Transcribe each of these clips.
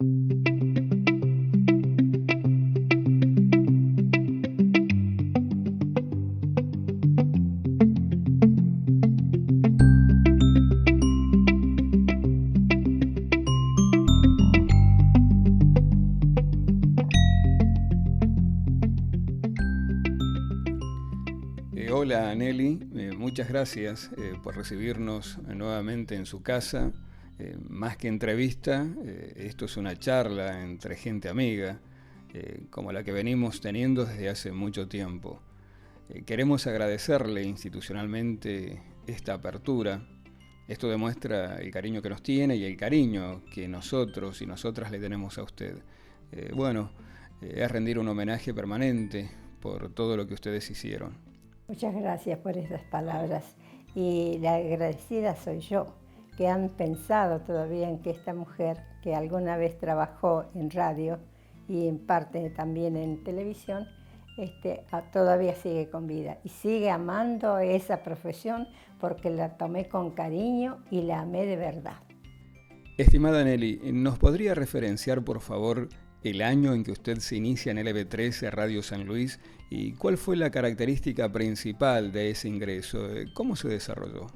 Hola Nelly, muchas gracias por recibirnos nuevamente en su casa. Más que entrevista, esto es una charla entre gente amiga, como la que venimos teniendo desde hace mucho tiempo. Queremos agradecerle institucionalmente esta apertura. Esto demuestra el cariño que nos tiene y el cariño que nosotros y nosotras le tenemos a usted. Es rendir un homenaje permanente por todo lo que ustedes hicieron. Muchas gracias por esas palabras y la agradecida soy yo, que han pensado todavía en que esta mujer que alguna vez trabajó en radio y en parte también en televisión, todavía sigue con vida y sigue amando esa profesión porque la tomé con cariño y la amé de verdad. Estimada Nelly, ¿nos podría referenciar por favor el año en que usted se inicia en LB13 Radio San Luis y cuál fue la característica principal de ese ingreso? ¿Cómo se desarrolló?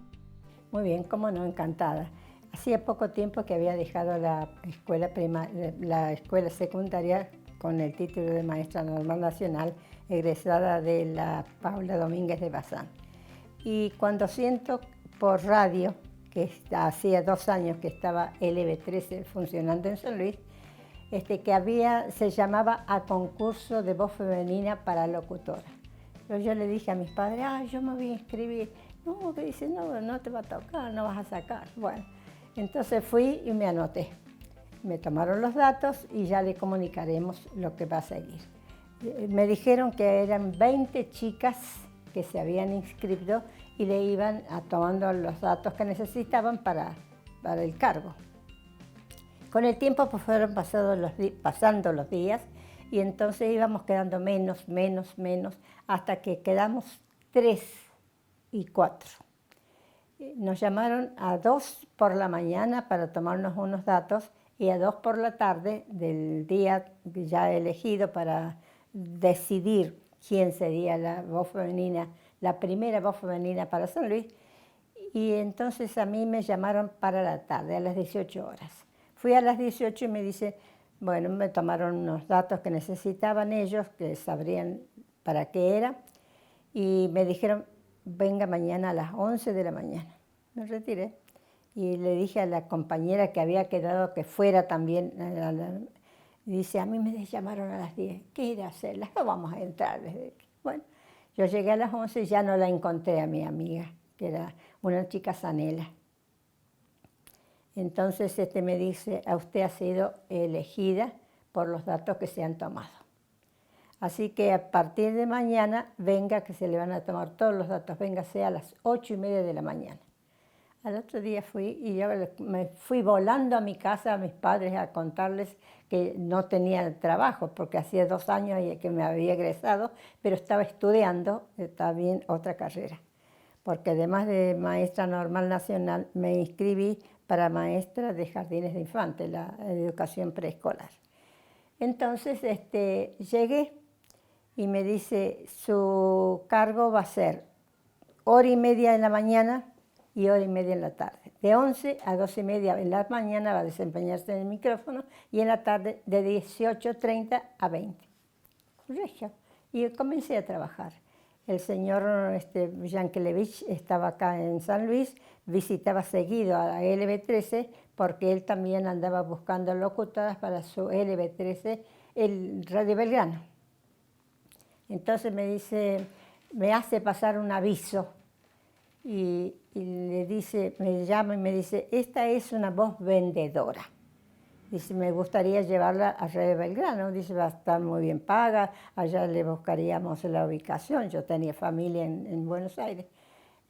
Muy bien, cómo no, encantada. Hacía poco tiempo que había dejado la escuela secundaria con el título de maestra normal nacional, egresada de la Paula Domínguez de Bazán. Y cuando siento por radio, que hacía 2 años que estaba LB13 funcionando en San Luis, se llamaba a concurso de voz femenina para locutora. Pero yo le dije a mis padres, yo me voy a inscribir. No, que dice, no te va a tocar, no vas a sacar. Bueno, entonces fui y me anoté. Me tomaron los datos y ya le comunicaremos lo que va a seguir. Me dijeron que eran 20 chicas que se habían inscrito y le iban tomando los datos que necesitaban para el cargo. Con el tiempo pues fueron pasando los días y entonces íbamos quedando menos, hasta que quedamos 3 y 4. Nos llamaron a 2 por la mañana para tomarnos unos datos y a 2 por la tarde del día ya elegido para decidir quién sería la voz femenina, la primera voz femenina para San Luis. Y entonces a mí me llamaron para la tarde, a las 18 horas. Fui a las 18 y me dice, me tomaron unos datos que necesitaban ellos, que sabrían para qué era, y me dijeron, venga mañana a las 11 de la mañana. Me retiré y le dije a la compañera que había quedado que fuera también, y dice, a mí me llamaron a las 10, ¿qué ir a hacerlas? No vamos a entrar. Bueno, yo llegué a las 11 y ya no la encontré a mi amiga, que era una chica Sanela. Entonces me dice, usted ha sido elegida por los datos que se han tomado. Así que a partir de mañana, venga que se le van a tomar todos los datos, véngase a las 8:30 de la mañana. Al otro día fui y yo me fui volando a mi casa, a mis padres, a contarles que no tenía trabajo, porque hacía 2 años que me había egresado, pero estaba estudiando también otra carrera. Porque además de maestra normal nacional, me inscribí para maestra de jardines de infantes, la educación preescolar. Entonces llegué y me dice, su cargo va a ser 1:30 en la mañana y 1:30 en la tarde. De 11 a 12:30 en la mañana va a desempeñarse en el micrófono y en la tarde de 18:30 a 20. Regio. Y comencé a trabajar. El señor Yankelevich estaba acá en San Luis, visitaba seguido a la LB13 porque él también andaba buscando locutoras para su LB13, el Radio Belgrano. Entonces me dice, me hace pasar un aviso y le dice, me llama y me dice, esta es una voz vendedora. Dice, me gustaría llevarla a Radio Belgrano. Dice, va a estar muy bien paga, allá le buscaríamos la ubicación. Yo tenía familia en Buenos Aires.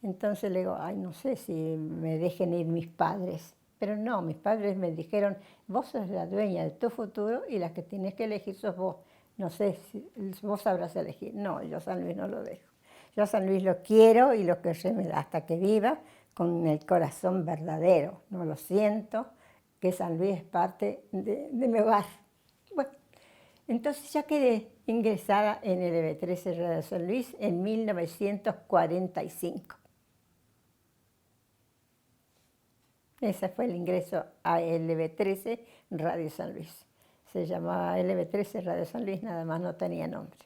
Entonces le digo, no sé si me dejen ir mis padres. Pero no, mis padres me dijeron, vos sos la dueña de tu futuro y la que tienes que elegir sos vos. No sé si vos sabrás elegir. No, yo a San Luis no lo dejo. Yo a San Luis lo quiero y lo que se me da hasta que viva con el corazón verdadero. No lo siento, que San Luis es parte de mi hogar. Bueno, entonces ya quedé ingresada en LB13 Radio San Luis en 1945. Ese fue el ingreso a LB13 Radio San Luis. Se llamaba LB13 Radio San Luis, nada más, no tenía nombre.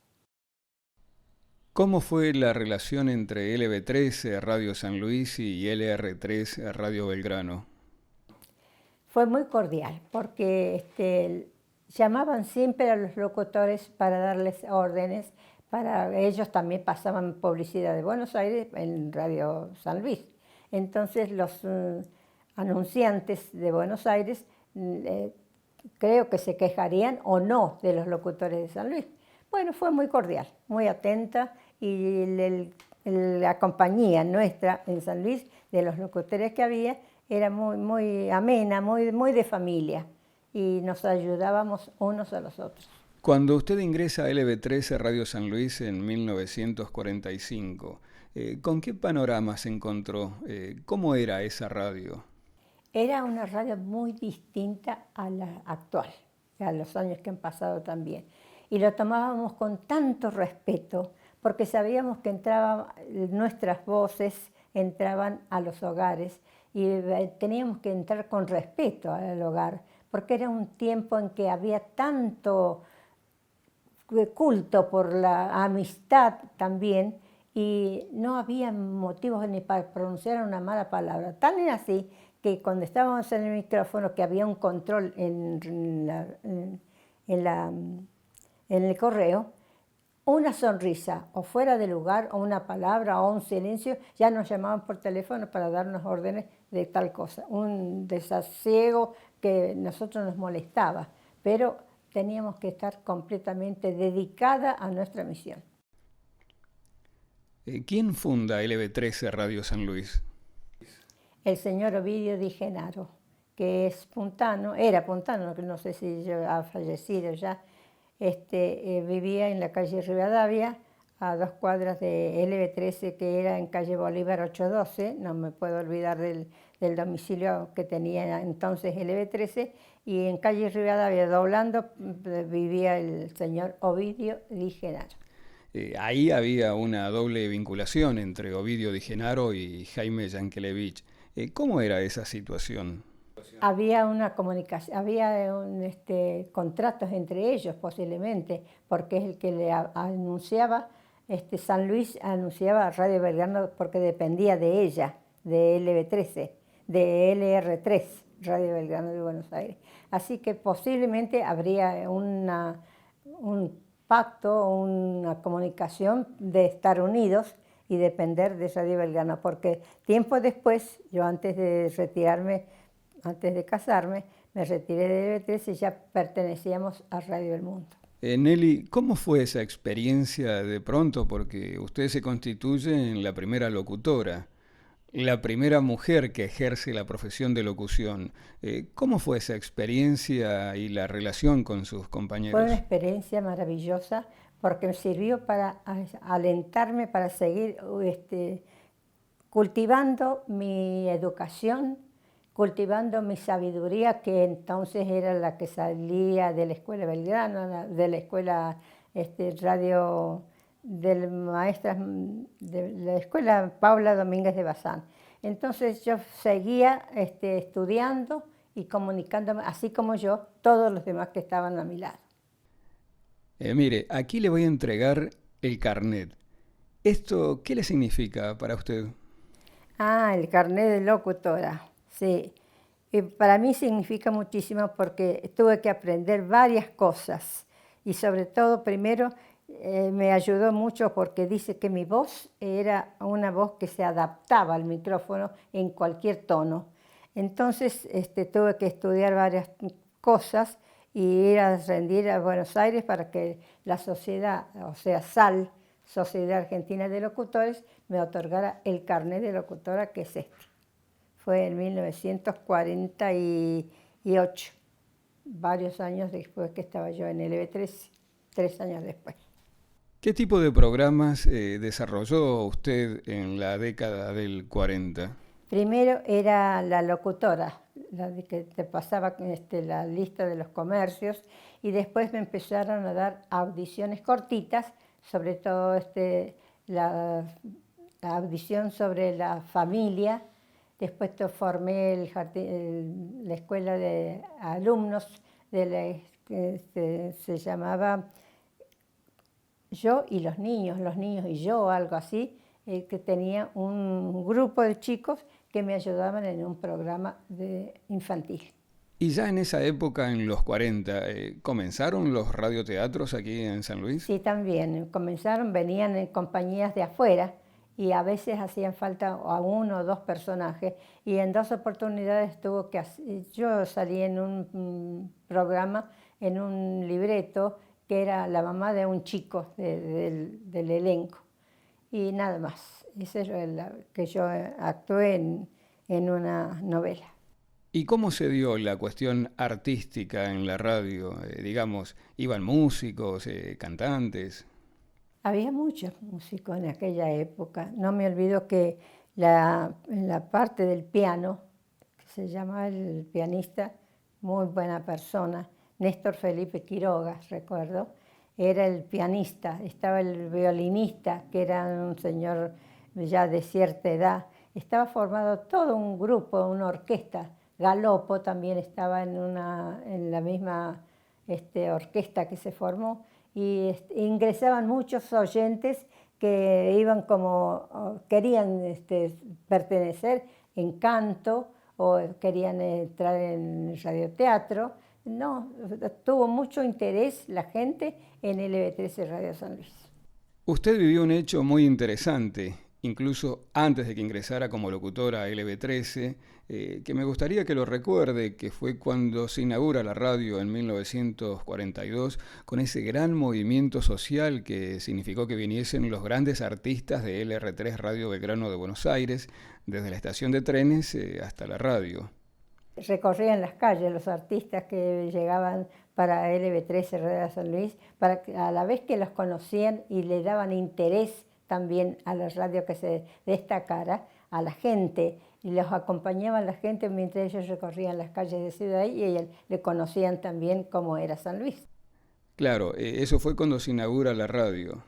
¿Cómo fue la relación entre LB13 Radio San Luis y LR3 Radio Belgrano? Fue muy cordial, porque llamaban siempre a los locutores para darles órdenes. Para ellos también pasaban publicidad de Buenos Aires en Radio San Luis. Entonces los anunciantes de Buenos Aires creo que se quejarían o no de los locutores de San Luis. Bueno, fue muy cordial, muy atenta, y la compañía nuestra en San Luis, de los locutores que había, era muy amena, muy de familia, y nos ayudábamos unos a los otros. Cuando usted ingresa a LB13 Radio San Luis en 1945, ¿con qué panorama se encontró? ¿Cómo era esa radio? Era una radio muy distinta a la actual, a los años que han pasado también. Y lo tomábamos con tanto respeto, porque sabíamos que nuestras voces entraban a los hogares y teníamos que entrar con respeto al hogar, porque era un tiempo en que había tanto culto por la amistad también, y no había motivos ni para pronunciar una mala palabra. Tan es así que cuando estábamos en el micrófono, que había un control en el correo, una sonrisa o fuera de lugar o una palabra o un silencio, ya nos llamaban por teléfono para darnos órdenes de tal cosa. Un desasiego que a nosotros nos molestaba, pero teníamos que estar completamente dedicada a nuestra misión. ¿Quién funda LB13 Radio San Luis? El señor Ovidio Di Genaro, que es puntano, era puntano, que no sé si ha fallecido ya. Vivía en la calle Rivadavia, a 2 cuadras de LB13, que era en calle Bolívar 812, no me puedo olvidar del domicilio que tenía entonces LB13, y en calle Rivadavia, doblando, vivía el señor Ovidio Di Genaro. Ahí había una doble vinculación entre Ovidio Di Genaro y Jaime Yankelevich. ¿Cómo era esa situación? Había una comunicación, había contratos entre ellos posiblemente, porque es el que le anunciaba, San Luis anunciaba a Radio Belgrano porque dependía de ella, de LB13, de LR3, Radio Belgrano de Buenos Aires. Así que posiblemente habría un pacto, una comunicación de estar unidos y depender de Radio Belgrano, porque tiempo después, yo antes de retirarme, antes de casarme, me retiré de LB13 y ya pertenecíamos a Radio El Mundo. Nelly, ¿cómo fue esa experiencia de pronto? Porque usted se constituye en la primera locutora, la primera mujer que ejerce la profesión de locución. ¿Cómo fue esa experiencia y la relación con sus compañeros? Fue una experiencia maravillosa, porque me sirvió para alentarme para seguir cultivando mi educación, cultivando mi sabiduría, que entonces era la que salía de la Escuela Belgrano, de la Escuela Radio de maestras de la Escuela Paula Domínguez de Bazán. Entonces yo seguía estudiando y comunicándome, así como yo, todos los demás que estaban a mi lado. Mire, aquí le voy a entregar el carnet. ¿Esto qué le significa para usted? Ah, el carnet de locutora, sí. Y para mí significa muchísimo porque tuve que aprender varias cosas. Y sobre todo, primero, me ayudó mucho porque dice que mi voz era una voz que se adaptaba al micrófono en cualquier tono. Entonces tuve que estudiar varias cosas y ir a rendir a Buenos Aires para que la sociedad, o sea, SAL, Sociedad Argentina de Locutores, me otorgara el carnet de locutora, que es este. Fue en 1948, varios años después que estaba yo en LB13, 3 años después. ¿Qué tipo de programas desarrolló usted en la década del 40? Primero era la locutora, la de que te pasaba la lista de los comercios, y después me empezaron a dar audiciones cortitas, sobre todo la audición sobre la familia. Después formé la escuela de alumnos, que se llamaba Yo y los niños y yo, algo así, que tenía un grupo de chicos que me ayudaban en un programa infantil. Y ya en esa época, en los 40, ¿comenzaron los radioteatros aquí en San Luis? Sí, también. Venían en compañías de afuera y a veces hacían falta a uno o dos personajes. Y en 2 oportunidades yo salí en un programa, en un libreto, que era la mamá de un chico del elenco. Y nada más. Eso es que yo actué en una novela. ¿Y cómo se dio la cuestión artística en la radio? Digamos, ¿iban músicos, cantantes? Había muchos músicos en aquella época. No me olvido que en la parte del piano, que se llama el pianista, muy buena persona, Néstor Felipe Quiroga, recuerdo, era el pianista. Estaba el violinista, que era un señor ya de cierta edad. Estaba formado todo un grupo, una orquesta. Galopo también estaba en la misma orquesta que se formó, y ingresaban muchos oyentes que iban querían pertenecer en canto o querían entrar en radioteatro. No, tuvo mucho interés la gente en LB13 Radio San Luis. Usted vivió un hecho muy interesante, incluso antes de que ingresara como locutora a LB13, que me gustaría que lo recuerde, que fue cuando se inaugura la radio en 1942, con ese gran movimiento social que significó que viniesen los grandes artistas de LR3 Radio Belgrano de Buenos Aires, desde la estación de trenes hasta la radio. Recorrían las calles los artistas que llegaban para LB13 Radio San Luis, a la vez que los conocían y le daban interés también a la radio que se destacara, a la gente, y los acompañaban la gente mientras ellos recorrían las calles de Ciudad y le conocían también cómo era San Luis. Claro, eso fue cuando se inaugura la radio.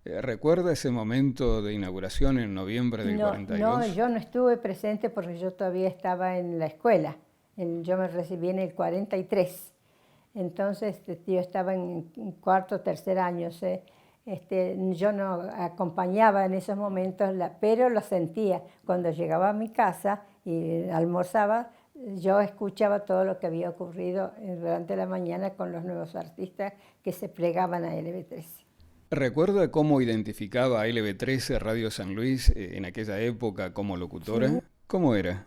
¿Recuerda ese momento de inauguración en noviembre del 42? No, yo no estuve presente porque yo todavía estaba en la escuela. Yo me recibí en el 43. Entonces yo estaba en cuarto o tercer año. Yo no acompañaba en esos momentos, pero lo sentía. Cuando llegaba a mi casa y almorzaba, yo escuchaba todo lo que había ocurrido durante la mañana con los nuevos artistas que se plegaban a LB13. ¿Recuerda cómo identificaba a LB13 Radio San Luis en aquella época como locutora? Sí. ¿Cómo era?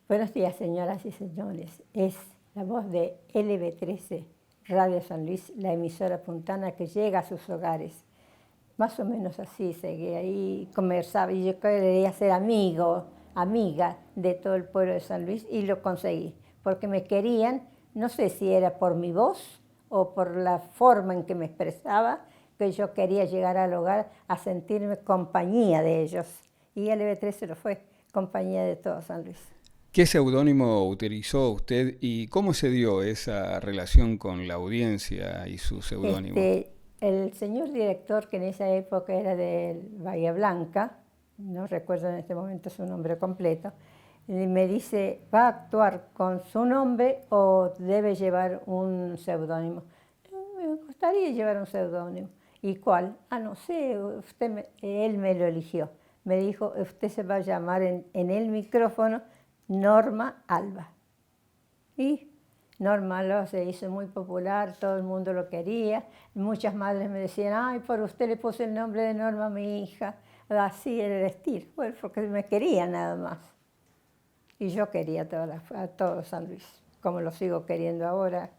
Buenos días, señoras y señores. Es la voz de LB13 Radio San Luis, la emisora puntana que llega a sus hogares. Más o menos así seguía ahí, conversaba, y yo quería ser amiga de todo el pueblo de San Luis, y lo conseguí, porque me querían, no sé si era por mi voz o por la forma en que me expresaba, que yo quería llegar al hogar a sentirme compañía de ellos. Y LB13 lo fue, compañía de todo San Luis. ¿Qué seudónimo utilizó usted y cómo se dio esa relación con la audiencia y su seudónimo? El señor director, que en esa época era de Bahía Blanca, no recuerdo en este momento su nombre completo, me dice, ¿va a actuar con su nombre o debe llevar un seudónimo? Me gustaría llevar un seudónimo. ¿Y cuál? No sé, él me lo eligió. Me dijo, usted se va a llamar en el micrófono Norma Alba. Y Norma Alba se hizo muy popular, todo el mundo lo quería. Muchas madres me decían, ay, por usted le puse el nombre de Norma a mi hija. Así era el estilo, bueno, porque me quería nada más. Y yo quería a todo San Luis, como lo sigo queriendo ahora,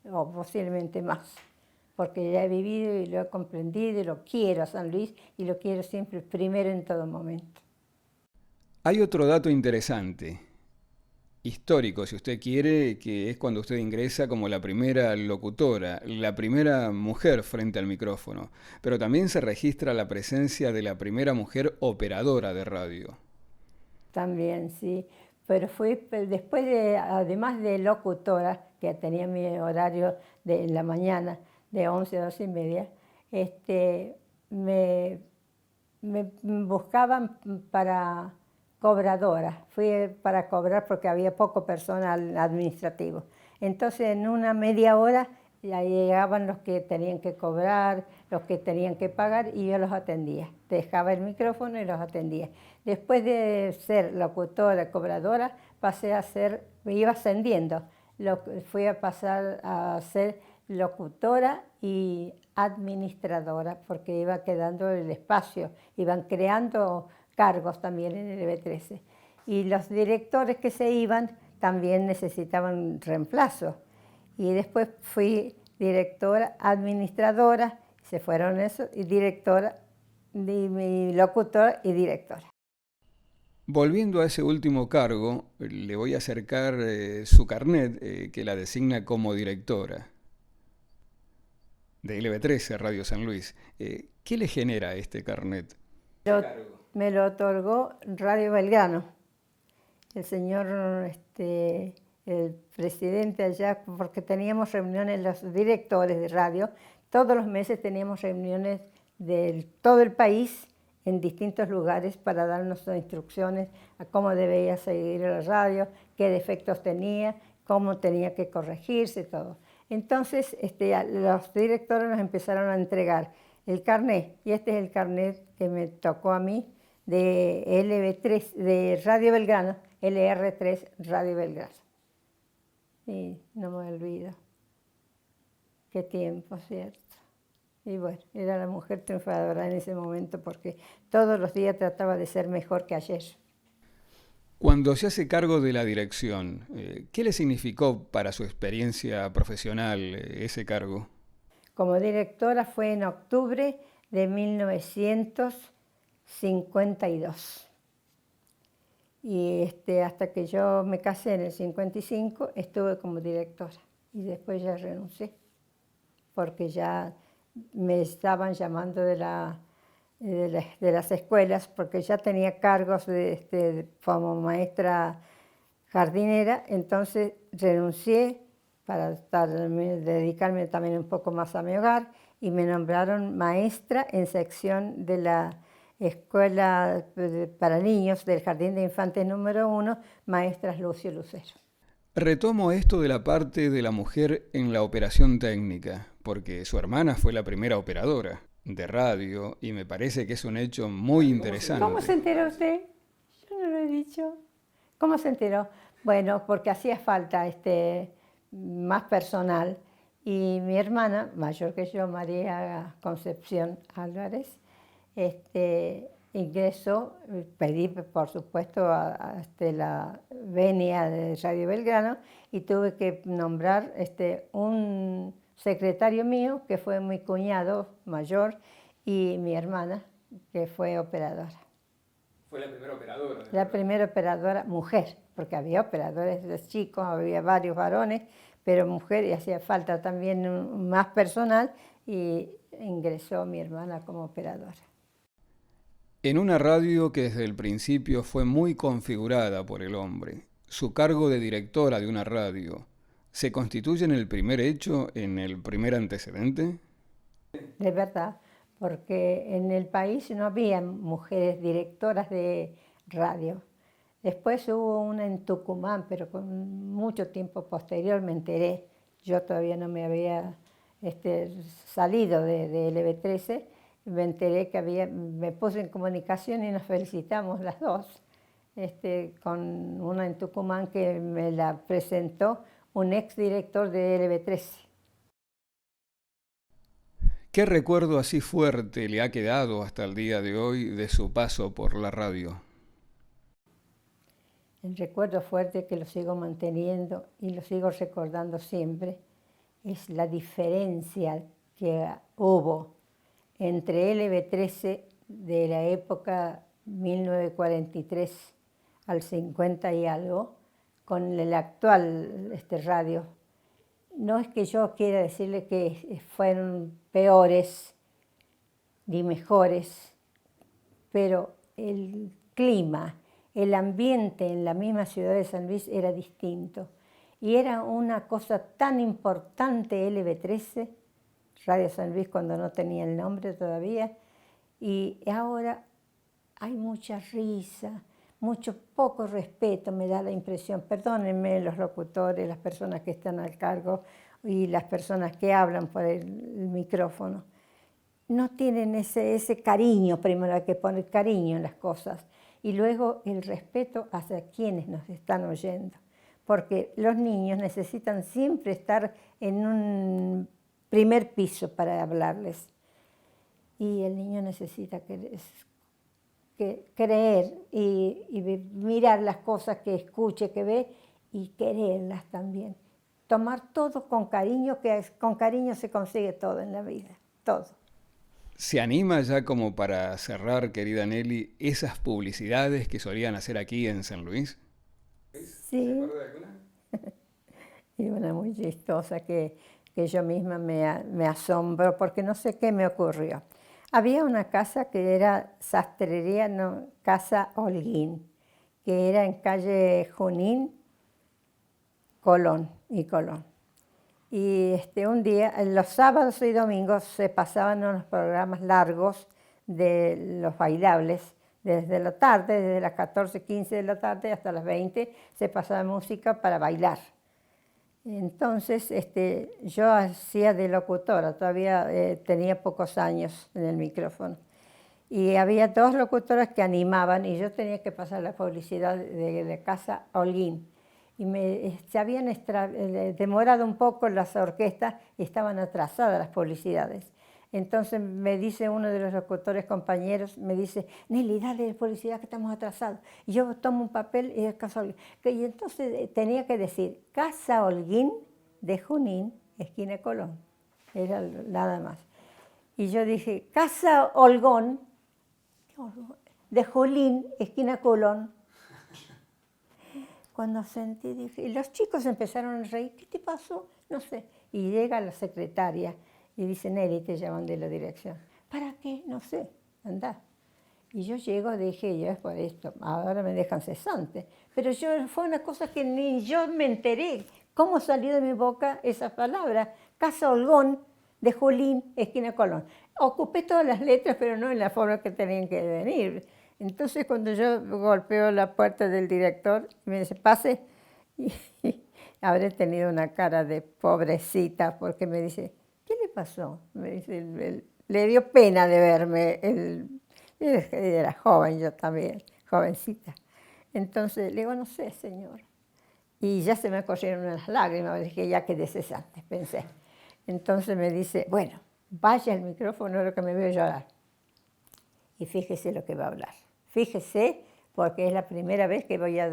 o posiblemente más. Porque ya he vivido y lo he comprendido y lo quiero a San Luis y lo quiero siempre primero en todo momento. Hay otro dato interesante. histórico, si usted quiere, que es cuando usted ingresa como la primera locutora, la primera mujer frente al micrófono, pero también se registra la presencia de la primera mujer operadora de radio. También, sí. Pero después de, además de locutora, que tenía mi horario de la mañana, de 11 a 12 y media, me, me buscaban para cobradora. Fui para cobrar porque había poco personal administrativo. Entonces, en una media hora ya llegaban los que tenían que cobrar, los que tenían que pagar, y yo los atendía. Dejaba el micrófono y los atendía. Después de ser locutora, cobradora, me iba ascendiendo. Fui a pasar a ser locutora y administradora, porque iba quedando el espacio, iban creando cargos también en el EB13. Y los directores que se iban también necesitaban reemplazo. Y después fui directora, administradora, se fueron eso, y directora, mi locutora y directora. Volviendo a ese último cargo, le voy a acercar su carnet que la designa como directora de LB13 Radio San Luis. ¿Qué le genera este carnet? Me lo otorgó Radio Belgrano. El señor, el presidente allá, porque teníamos reuniones, los directores de radio, todos los meses teníamos reuniones de todo el país en distintos lugares para darnos instrucciones a cómo debía seguir la radio, qué defectos tenía, cómo tenía que corregirse, todo. Entonces, los directores nos empezaron a entregar el carnet, y este es el carnet que me tocó a mí de LB3, de Radio Belgrano, LR3 Radio Belgrano. Y no me olvido. Qué tiempo, ¿cierto? Y bueno, era la mujer triunfadora en ese momento porque todos los días trataba de ser mejor que ayer. Cuando se hace cargo de la dirección, ¿qué le significó para su experiencia profesional ese cargo? Como directora fue en octubre de 1952. Y hasta que yo me casé en el 55 estuve como directora y después ya renuncié porque ya me estaban llamando de las escuelas porque ya tenía cargos como maestra jardinera, entonces renuncié para dedicarme también un poco más a mi hogar y me nombraron maestra en sección de la Escuela para Niños del Jardín de Infantes número 1, maestras Lucio Lucero. Retomo esto de la parte de la mujer en la operación técnica, porque su hermana fue la primera operadora de radio y me parece que es un hecho muy interesante. ¿Cómo se enteró usted? Yo no lo he dicho. ¿Cómo se enteró? Bueno, porque hacía falta más personal y mi hermana, mayor que yo, María Concepción Álvarez, ingresó, pedí por supuesto a la venia de Radio Belgrano y tuve que nombrar un secretario mío que fue mi cuñado mayor y mi hermana que fue operadora. ¿Fue la primera operadora? La primera operadora mujer, porque había operadores de chicos, había varios varones, pero mujer y hacía falta también más personal y ingresó mi hermana como operadora. En una radio que desde el principio fue muy configurada por el hombre, su cargo de directora de una radio, ¿se constituye en el primer hecho, en el primer antecedente? De verdad, porque en el país no había mujeres directoras de radio. Después hubo una en Tucumán, pero con mucho tiempo posterior me enteré. Yo todavía no me había salido de LB13. Me enteré que me puse en comunicación y nos felicitamos las dos, con una en Tucumán que me la presentó un exdirector de LB13. ¿Qué recuerdo así fuerte le ha quedado hasta el día de hoy de su paso por la radio? El recuerdo fuerte que lo sigo manteniendo y lo sigo recordando siempre es la diferencia que hubo entre LB13 de la época 1943 al 50 y algo, con el actual radio. No es que yo quiera decirle que fueron peores ni mejores, pero el clima, el ambiente en la misma ciudad de San Luis era distinto. Y era una cosa tan importante LB13, Radio San Luis cuando no tenía el nombre todavía, y ahora hay mucha risa, mucho poco respeto, me da la impresión. Perdónenme los locutores, las personas que están al cargo y las personas que hablan por el micrófono. No tienen ese cariño, primero hay que poner cariño en las cosas, y luego el respeto hacia quienes nos están oyendo. Porque los niños necesitan siempre estar en un primer piso para hablarles. Y el niño necesita creer y mirar las cosas que escuche, que ve, y quererlas también. Tomar todo con cariño, que con cariño se consigue todo en la vida, todo. ¿Se anima ya como para cerrar, querida Nelly, esas publicidades que solían hacer aquí en San Luis? Sí. ¿Se acuerda de alguna? Y una muy chistosa que yo misma me asombro porque no sé qué me ocurrió. Había una casa que era sastrería, no, Casa Holguín, que era en calle Junín, Colón. Y un día, los sábados y domingos se pasaban unos programas largos de los bailables. Desde la tarde, desde las 14:15 de la tarde hasta las 20, se pasaba música para bailar. Entonces, yo hacía de locutora, todavía tenía pocos años en el micrófono. Y había dos locutoras que animaban y yo tenía que pasar la publicidad de Casa Holguín. Y se habían demorado un poco las orquestas y estaban atrasadas las publicidades. Entonces me dice uno de los locutores compañeros, me dice, Nelly, dale publicidad que estamos atrasados. Y yo tomo un papel y es Casa Holguín. Y entonces tenía que decir, Casa Holguín de Junín, esquina Colón. Era nada más. Y yo dije, Casa Holgón de Junín, esquina Colón. Cuando sentí, dije, y los chicos empezaron a reír, ¿qué te pasó? No sé. Y llega la secretaria y dice, Nelly, te llaman de la dirección. ¿Para qué? No sé, andá. Y yo llego, dije, yo es por esto, ahora me dejan cesante. Pero fue una cosa que ni yo me enteré. ¿Cómo salió de mi boca esa palabra? Casa Holgón de Junín, esquina Colón. Ocupé todas las letras, pero no en la forma que tenían que venir. Entonces, cuando yo golpeo la puerta del director, me dice, pase, y habré tenido una cara de pobrecita, porque me dice, ¿qué le pasó? Me dice, le dio pena de verme. Era joven yo también, jovencita. Entonces, le digo, no sé, señor. Y ya se me corrieron unas lágrimas, dije, ya quedé cesante, pensé. Entonces me dice, bueno, vaya al micrófono, lo que me veo llorar. Y fíjese lo que va a hablar. Fíjese, porque es la primera vez que voy a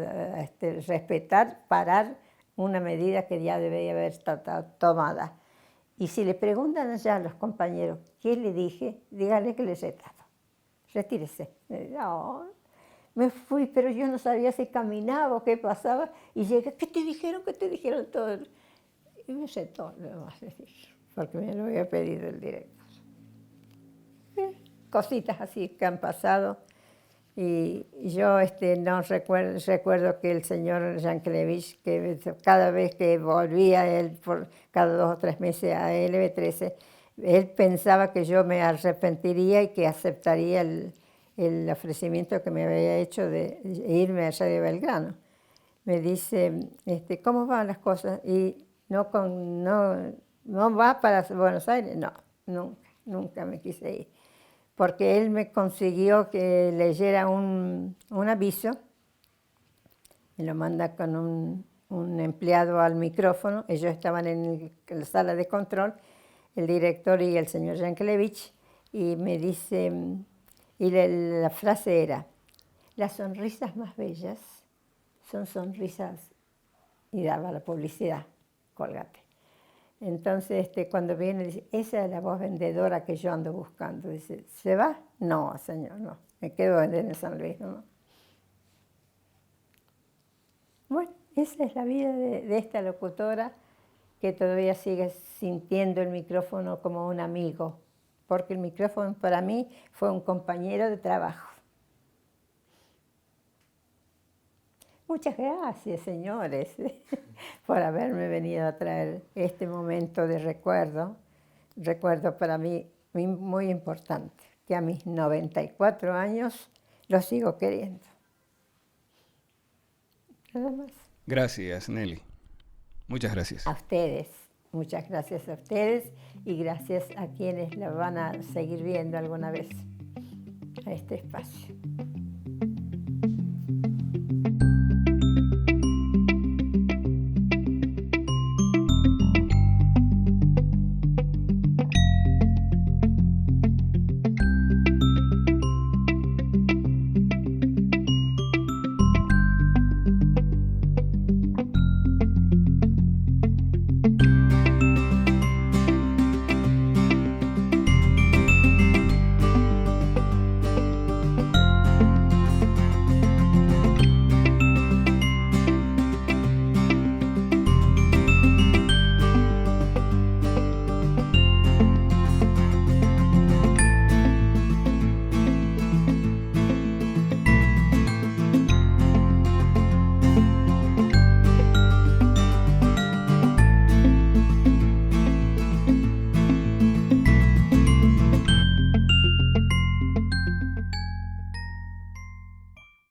respetar, parar una medida que ya debería haber estado tomada. Y si le preguntan allá a los compañeros qué le dije, díganle que les he dado. Retírese. No, me fui, pero yo no sabía si caminaba o qué pasaba. Y llegué, ¿qué te dijeron? ¿Qué te dijeron todo? Y me sé todo lo demás decir, porque me lo había pedido el director. Cositas así que han pasado. Y yo no recuerdo que el señor Yankelevich, que cada vez que volvía él, por cada 2 o 3 meses a LB13, él pensaba que yo me arrepentiría y que aceptaría el ofrecimiento que me había hecho de irme a Radio Belgrano. Me dice, ¿cómo van las cosas? Y no va para Buenos Aires. No, nunca me quise ir. Porque él me consiguió que leyera un aviso, me lo manda con un empleado al micrófono, ellos estaban en la sala de control, el director y el señor Yankelevich, y me dice, y la frase era, las sonrisas más bellas son sonrisas, y daba la publicidad, colgate. Entonces, cuando viene, dice, esa es la voz vendedora que yo ando buscando. Dice, ¿se va? No, señor, no. Me quedo a vender en San Luis, ¿no? Bueno, Esa es la vida de esta locutora que todavía sigue sintiendo el micrófono como un amigo, porque el micrófono para mí fue un compañero de trabajo. Muchas gracias, señores, por haberme venido a traer este momento de recuerdo. Recuerdo para mí muy importante, que a mis 94 años lo sigo queriendo. Nada más. Gracias, Nelly. Muchas gracias. A ustedes, muchas gracias a ustedes y gracias a quienes la van a seguir viendo alguna vez a este espacio.